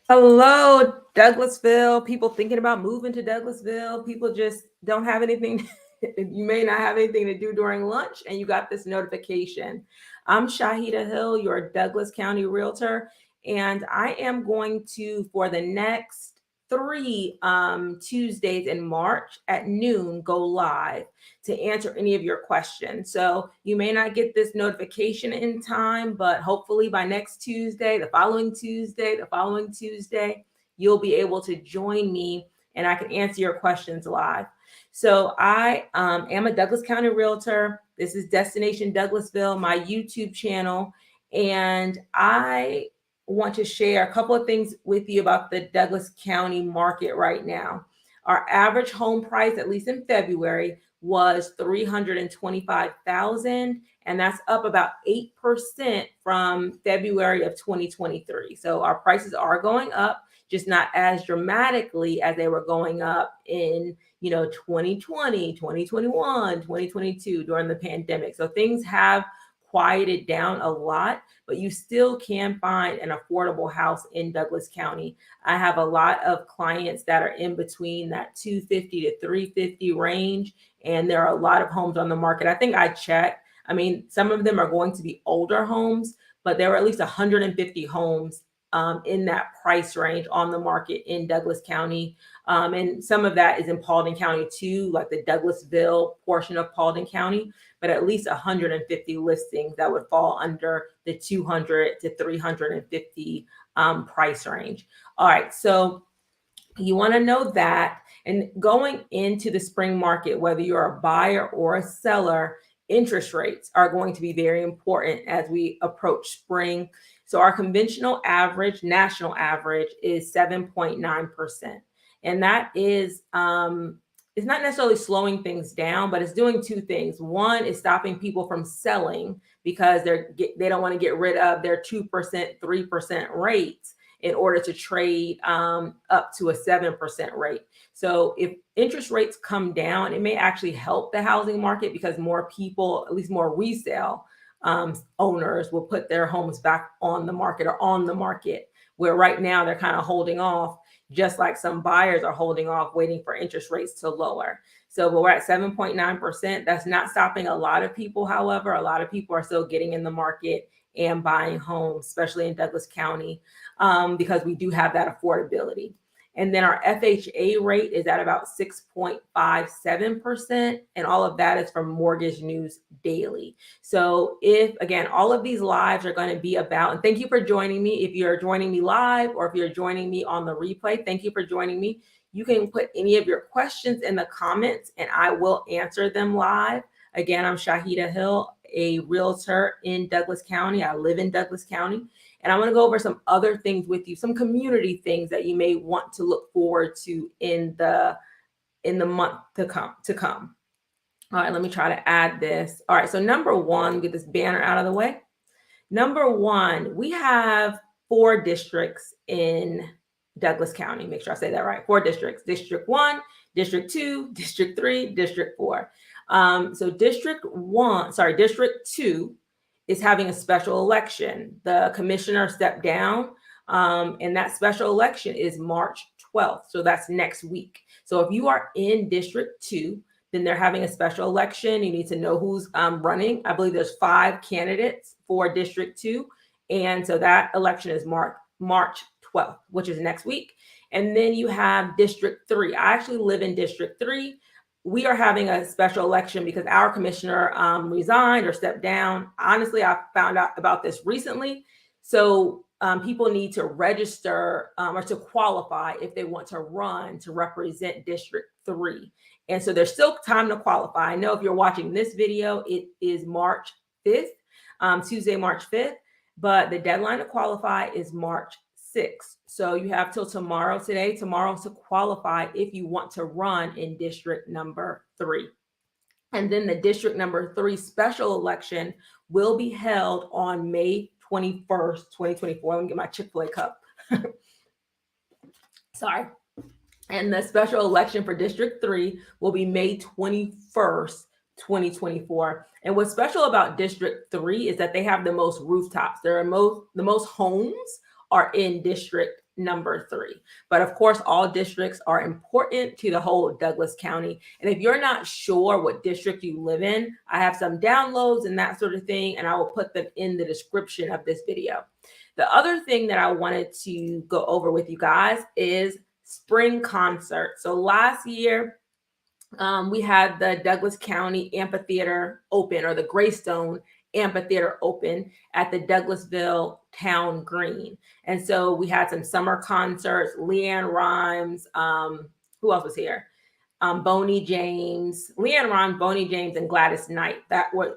Hello, Douglasville. People thinking about moving to Douglasville. People just don't have anything. You may not have anything to do during lunch, and you got this notification. I'm Shahida Hill, your Douglas County Realtor, and I am going to, for the next three Tuesdays in March at noon, go live to answer any of your questions. So you may not get this notification in time, but hopefully by next Tuesday, the following Tuesday, you'll be able to join me and I can answer your questions live. So I am a Douglas County Realtor. This is Destination Douglasville, my YouTube channel, and I want to share a couple of things with you about the Douglas County market right now. Our average home price, at least in February, was $325,000, and that's up about 8% from February of 2023. So our prices are going up, just not as dramatically as they were going up in 2020, 2021, 2022 during the pandemic. So things have quieted down a lot, but you still can find an affordable house in Douglas County. I have a lot of clients that are in between that 250 to 350 range, and there are a lot of homes on the market. I think I checked. I mean, some of them are going to be older homes, but there were at least 150 homes in that price range on the market in Douglas County. And some of that is in Paulding County too, like the Douglasville portion of Paulding County, but at least 150 listings that would fall under the 200 to 350 price range. All right, so you want to know that. And going into the spring market, whether you're a buyer or a seller, interest rates are going to be very important as we approach spring. So our conventional average, national average, is 7.9%. And that is it's not necessarily slowing things down, but it's doing two things. One is stopping people from selling because they don't want to get rid of their 2%, 3% rates in order to trade up to a 7% rate. So if interest rates come down, it may actually help the housing market because more people, at least more resale owners, will put their homes back on the market or on the market, where right now they're kind of holding off, just like some buyers are holding off waiting for interest rates to lower. So we're at 7.9%. That's not stopping a lot of people. However, a lot of people are still getting in the market and buying homes, especially in Douglas County, because we do have that affordability. And then our FHA rate is at about 6.57%. And all of that is from Mortgage News Daily. So if, again, all of these lives are going to be about, and thank you for joining me. If you're joining me live or if you're joining me on the replay, thank you for joining me. You can put any of your questions in the comments and I will answer them live. Again, I'm Shahida Hill, a realtor in Douglas County. I live in Douglas County. And I want to go over some other things with you, some community things that you may want to look forward to in the month to come. All right, let me try to add this. All right, so number one, get this banner out of the way. Number one, we have 4 districts in Douglas County. Make sure I say that right. 4 districts: District 1, District 2, District 3, District 4. So District 2 is having a special election. The commissioner stepped down, and that special election is March 12th. So that's next week. So if you are in District 2, then they're having a special election. You need to know who's running. I believe there's 5 candidates for District 2. And so that election is March 12th, which is next week. And then you have District 3. I actually live in District 3. We are having a special election because our commissioner resigned or stepped down. Honestly, I found out about this recently. So people need to register or to qualify if they want to run to represent District 3. And so there's still time to qualify. I know if you're watching this video, it is March 5th, Tuesday, March 5th, but the deadline to qualify is March 6th. So you have till tomorrow to qualify if you want to run in district number 3. And then the district number 3 special election will be held on May 21st, 2024. Let me get my Chick-fil-A cup. Sorry. And the special election for District 3 will be May 21st, 2024. And what's special about District 3 is that they have the most rooftops. The most homes are in District number 3. But of course, all districts are important to the whole of Douglas County. And if you're not sure what district you live in, I have some downloads and that sort of thing, and I will put them in the description of this video. The other thing that I wanted to go over with you guys is spring concert. So last year, we had the Douglas County Amphitheater open, or the Greystone Amphitheater open at the Douglasville Town Green. And so we had some summer concerts, Leanne Rhymes, who else was here? Boney James, Leanne Rhymes, Boney James, and Gladys Knight. That was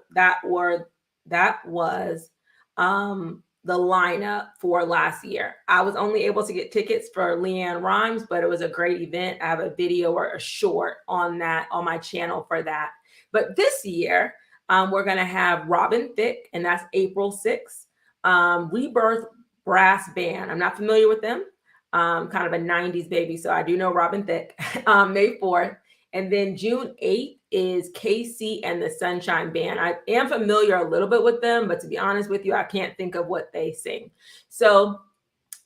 the lineup for last year. I was only able to get tickets for Leanne Rhymes, but it was a great event. I have a video or a short on that on my channel for that. But this year, we're going to have Robin Thicke, and that's April 6th. Rebirth Brass Band. I'm not familiar with them. Kind of a 90s baby, so I do know Robin Thicke. May 4th. And then June 8th is KC and the Sunshine Band. I am familiar a little bit with them, but to be honest with you, I can't think of what they sing. So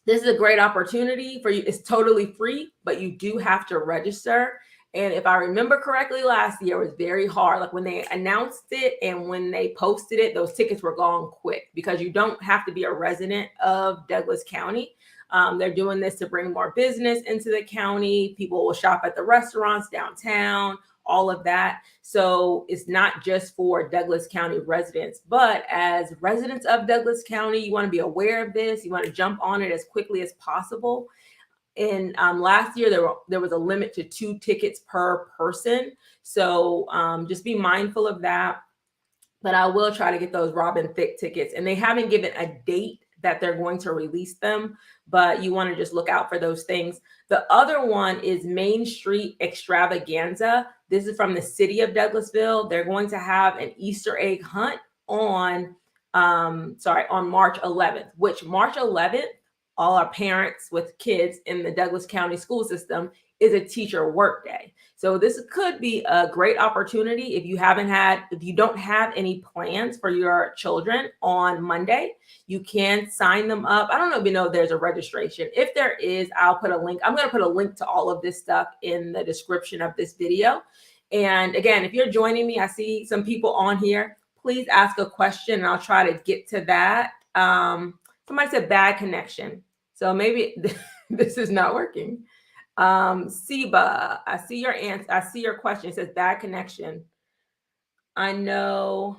this is a great opportunity for you. It's totally free, but you do have to register. And if I remember correctly, last year was very hard. Like when they announced it and when they posted it, those tickets were gone quick because you don't have to be a resident of Douglas County. They're doing this to bring more business into the county. People will shop at the restaurants downtown, all of that. So it's not just for Douglas County residents, but as residents of Douglas County, you want to be aware of this. You want to jump on it as quickly as possible. And last year, there was a limit to 2 tickets per person. So just be mindful of that. But I will try to get those Robin Thicke tickets. And they haven't given a date that they're going to release them, but you want to just look out for those things. The other one is Main Street Extravaganza. This is from the city of Douglasville. They're going to have an Easter egg hunt on March 11th, which March 11th, all our parents with kids in the Douglas County school system, is a teacher work day. So this could be a great opportunity if you don't have any plans for your children on Monday, you can sign them up. I don't even know if there's a registration. If there is, I'll put a link. I'm going to put a link to all of this stuff in the description of this video. And again, if you're joining me, I see some people on here. Please ask a question and I'll try to get to that. Somebody said bad connection. So maybe this is not working. Siba, I see your answer. I see your question. It says bad connection. I know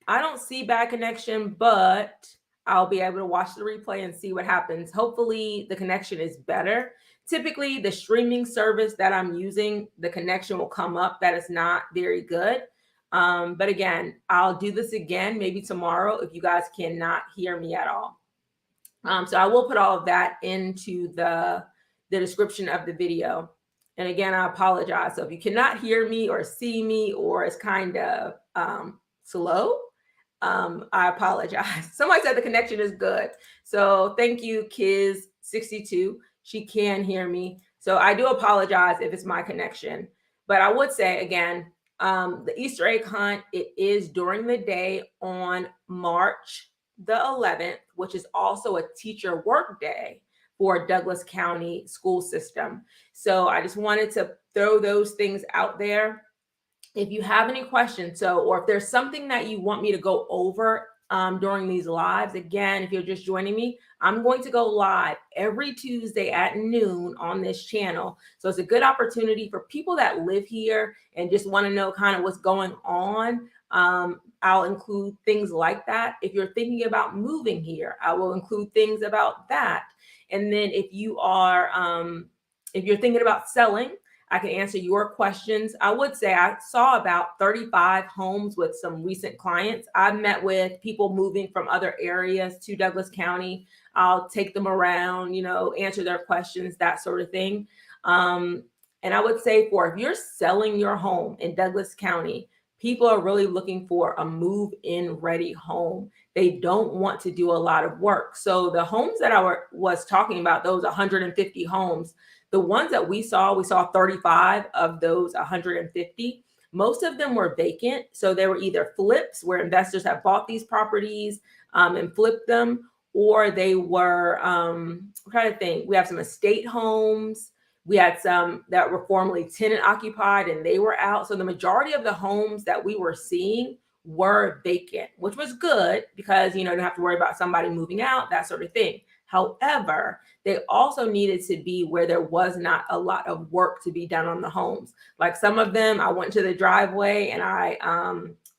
I don't see bad connection, but I'll be able to watch the replay and see what happens. Hopefully the connection is better. Typically the streaming service that I'm using, the connection will come up that is not very good. But again, I'll do this again, maybe tomorrow if you guys cannot hear me at all. So I will put all of that into the description of the video. And again, I apologize. So if you cannot hear me or see me, or it's kind of slow, I apologize. Somebody said the connection is good. So thank you, Kiz62. She can hear me. So I do apologize if it's my connection. But I would say, again, the Easter egg hunt, it is during the day on March the 11th, which is also a teacher work day for Douglas County school system. So I just wanted to throw those things out there. If you have any questions, or if there's something that you want me to go over during these lives, again, if you're just joining me, I'm going to go live every Tuesday at noon on this channel. So it's a good opportunity for people that live here and just want to know kind of what's going on. I'll include things like that. If you're thinking about moving here, I will include things about that. And then if you're thinking about selling, I can answer your questions. I would say I saw about 35 homes with some recent clients. I've met with people moving from other areas to Douglas County. I'll take them around, answer their questions, that sort of thing. And I would say if you're selling your home in Douglas County, people are really looking for a move-in ready home. They don't want to do a lot of work. So the homes that I was talking about, those 150 homes, the ones that we saw 35 of those 150. Most of them were vacant. So they were either flips where investors have bought these properties and flipped them, or they were, I'm trying to think, we have some estate homes. We had some that were formerly tenant occupied and they were out. So the majority of the homes that we were seeing were vacant, which was good because, you don't have to worry about somebody moving out, that sort of thing. However, they also needed to be where there was not a lot of work to be done on the homes. Like some of them, I went to the driveway and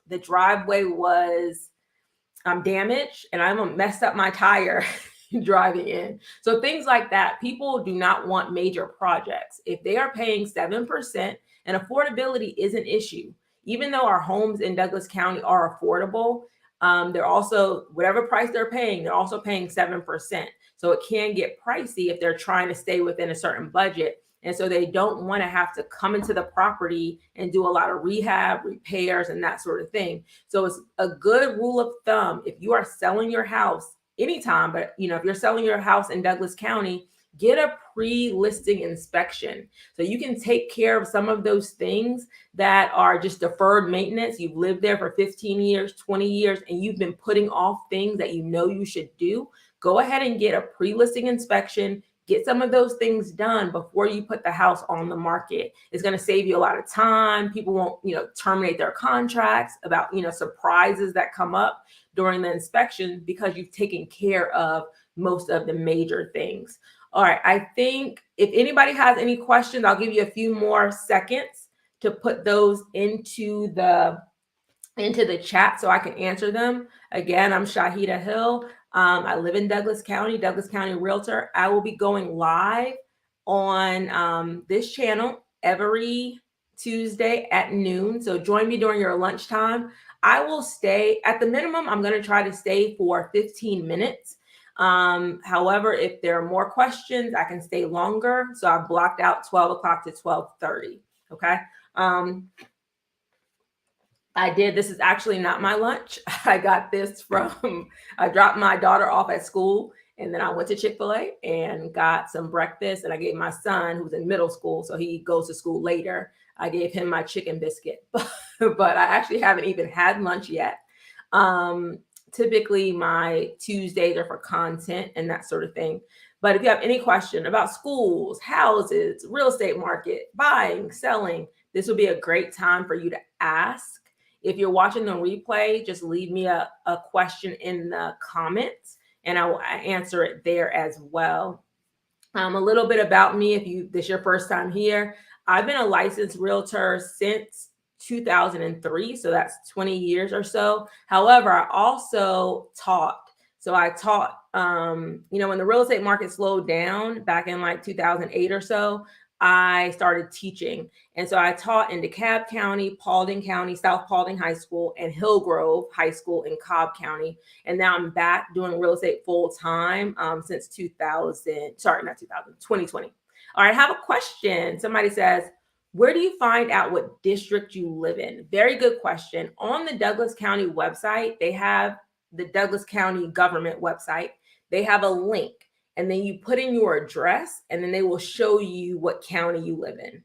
the driveway was damaged and I messed up my tire driving in. So things like that, people do not want major projects. If they are paying 7% and affordability is an issue, even though our homes in Douglas County are affordable, they're also, whatever price they're also paying 7%. So it can get pricey if they're trying to stay within a certain budget. And so they don't want to have to come into the property and do a lot of rehab, repairs, and that sort of thing. So it's a good rule of thumb. If you are selling your house anytime, but if you're selling your house in Douglas County, get a pre-listing inspection. So you can take care of some of those things that are just deferred maintenance. You've lived there for 15 years, 20 years, and you've been putting off things that you should do. Go ahead and get a pre-listing inspection. Get some of those things done before you put the house on the market. It's going to save you a lot of time. People won't, terminate their contracts about, surprises that come up during the inspection because you've taken care of most of the major things. All right. I think if anybody has any questions, I'll give you a few more seconds to put those into the chat so I can answer them. Again, I'm Shahida Hill. I live in Douglas County Realtor. I will be going live on this channel every Tuesday at noon. So join me during your lunchtime. I will stay at the minimum. I'm going to try to stay for 15 minutes. However, if there are more questions, I can stay longer. So I've blocked out 12 o'clock to 12:30. Okay. This is actually not my lunch. I got this I dropped my daughter off at school and then I went to Chick-fil-A and got some breakfast and I gave my son, who's in middle school, so he goes to school later, I gave him my chicken biscuit, but I actually haven't even had lunch yet. Typically my Tuesdays are for content and that sort of thing. But if you have any question about schools, houses, real estate market, buying, selling, this will be a great time for you to ask. If you're watching the replay, just leave me a question in the comments and I will answer it there as well. A little bit about me, if this is your first time here, I've been a licensed realtor since 2003, so that's 20 years or so. However, I also taught. So I taught, when the real estate market slowed down back in like 2008 or so, I started teaching. And so I taught in DeKalb County, Paulding County, South Paulding High School, and Hillgrove High School in Cobb County. And now I'm back doing real estate full time since 2020. All right, I have a question. Somebody says, where do you find out what district you live in? Very good question. On the Douglas County website, they have the Douglas County government website. They have a link. And then you put in your address and then they will show you what county you live in.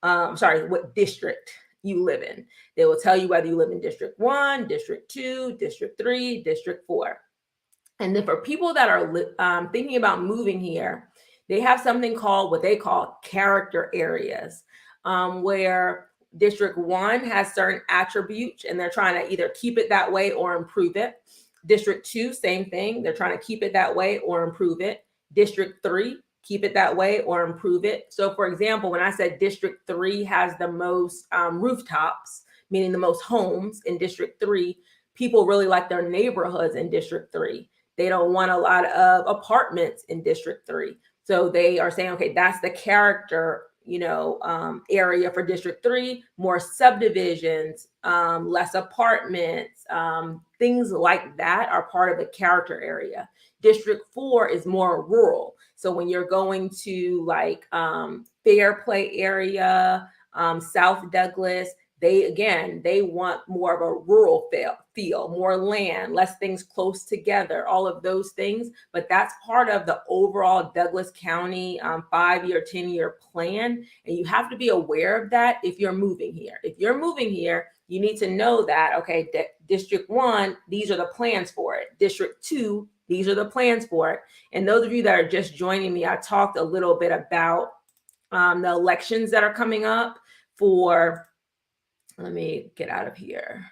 What district you live in. They will tell you whether you live in District 1, District 2, District 3, District 4. And then for people that are thinking about moving here, they have something called what they call character areas, where District 1 has certain attributes and they're trying to either keep it that way or improve it. District 2, same thing. They're trying to keep it that way or improve it. District 3, keep it that way or improve it. So for example, when I said District 3 has the most rooftops, meaning the most homes in District 3, people really like their neighborhoods in District 3. They don't want a lot of apartments in District 3. So they are saying, okay, that's the character, area for District 3, more subdivisions, less apartments, things like that are part of the character area. District 4 is more rural. So when you're going to like Fairplay area, South Douglas, they want more of a rural feel, more land, less things close together, all of those things. But that's part of the overall Douglas County 5-year, 10-year plan. And you have to be aware of that if you're moving here. If you're moving here, you need to know that, okay, District 1, these are the plans for it. District 2, These are the plans for it. And those of you that are just joining me, I talked a little bit about the elections that are coming up for, let me get out of here.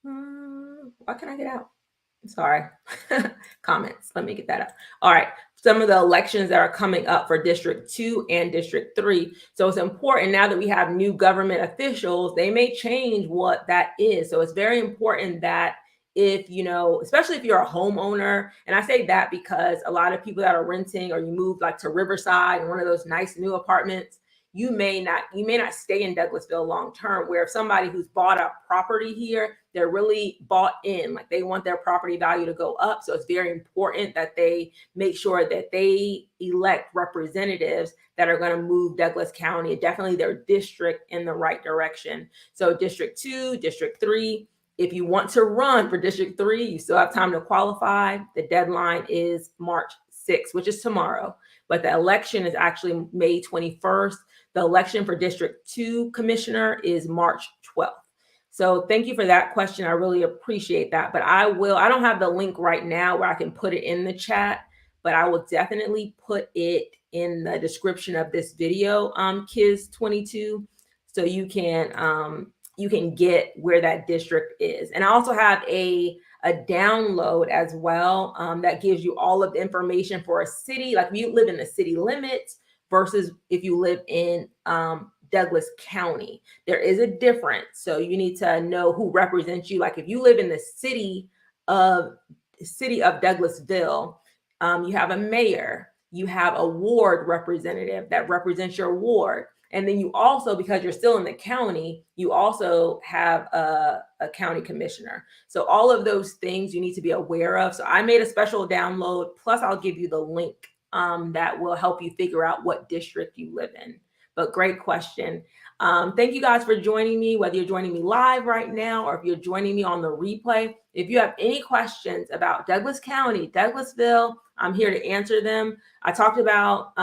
Why can't I get out? Sorry. Comments. Let me get that up. All right. Some of the elections that are coming up for District 2 and District 3. So it's important now that we have new government officials, they may change what that is. So it's very important that if, you know, especially if you're a homeowner, and I say that because a lot of people that are renting, or you move like to Riverside and one of those nice new apartments, you may not stay in Douglasville long term, where if somebody who's bought a property here, they're really bought in, like they want their property value to go up. So it's very important that they make sure that they elect representatives that are going to move Douglas County, definitely their district, in the right direction. So District 2, District 3, if you want to run for District 3, you still have time to qualify. The deadline is March 6th, which is tomorrow, but the election is actually May 21st. The election for District 2 commissioner is March 12th. So thank you for that question. I really appreciate that. But I don't have the link right now where I can put it in the chat, but I will definitely put it in the description of this video, Kids22, so you can get where that district is. And I also have a download as well that gives you all of the information for a city, like if you live in the city limits versus if you live in Douglas County. There is a difference. So you need to know who represents you. Like if you live in the city of Douglasville, you have a mayor, you have a ward representative that represents your ward. And then you also, because you're still in the county, you also have a county commissioner. So all of those things you need to be aware of. So I made a special download, plus I'll give you the link that will help you figure out what district you live in. But great question. Thank you guys for joining me, whether you're joining me live right now or if you're joining me on the replay. If you have any questions about Douglas County, Douglasville, I'm here to answer them. I talked about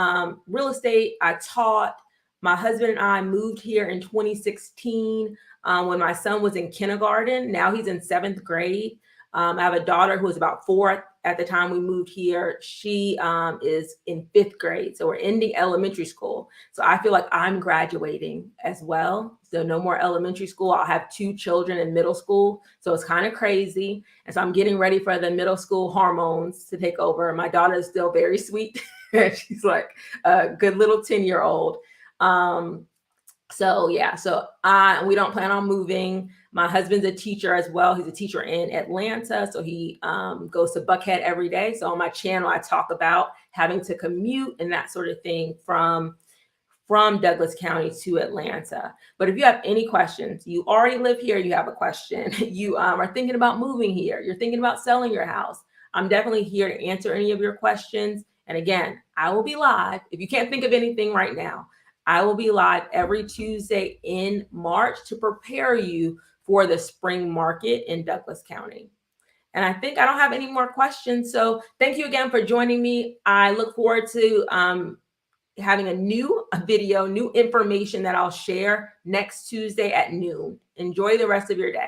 real estate. I taught. My husband and I moved here in 2016 when my son was in kindergarten. Now he's in 7th grade. I have a daughter who was about 4 at the time we moved here. She is in 5th grade. So we're ending elementary school. So I feel like I'm graduating as well. So no more elementary school. I'll have 2 children in middle school. So it's kind of crazy. And so I'm getting ready for the middle school hormones to take over. My daughter is still very sweet. She's like a good little 10-year-old. So yeah, so we don't plan on moving. My husband's a teacher as well. He's a teacher in Atlanta. So he goes to Buckhead every day. So on my channel, I talk about having to commute and that sort of thing from Douglas County to Atlanta. But if you have any questions, you already live here, you have a question, you are thinking about moving here, you're thinking about selling your house, I'm definitely here to answer any of your questions. And again, I will be live. If you can't think of anything right now, I will be live every Tuesday in March to prepare you for the spring market in Douglas County. And I think I don't have any more questions. So thank you again for joining me. I look forward to having a new video, new information that I'll share next Tuesday at noon. Enjoy the rest of your day.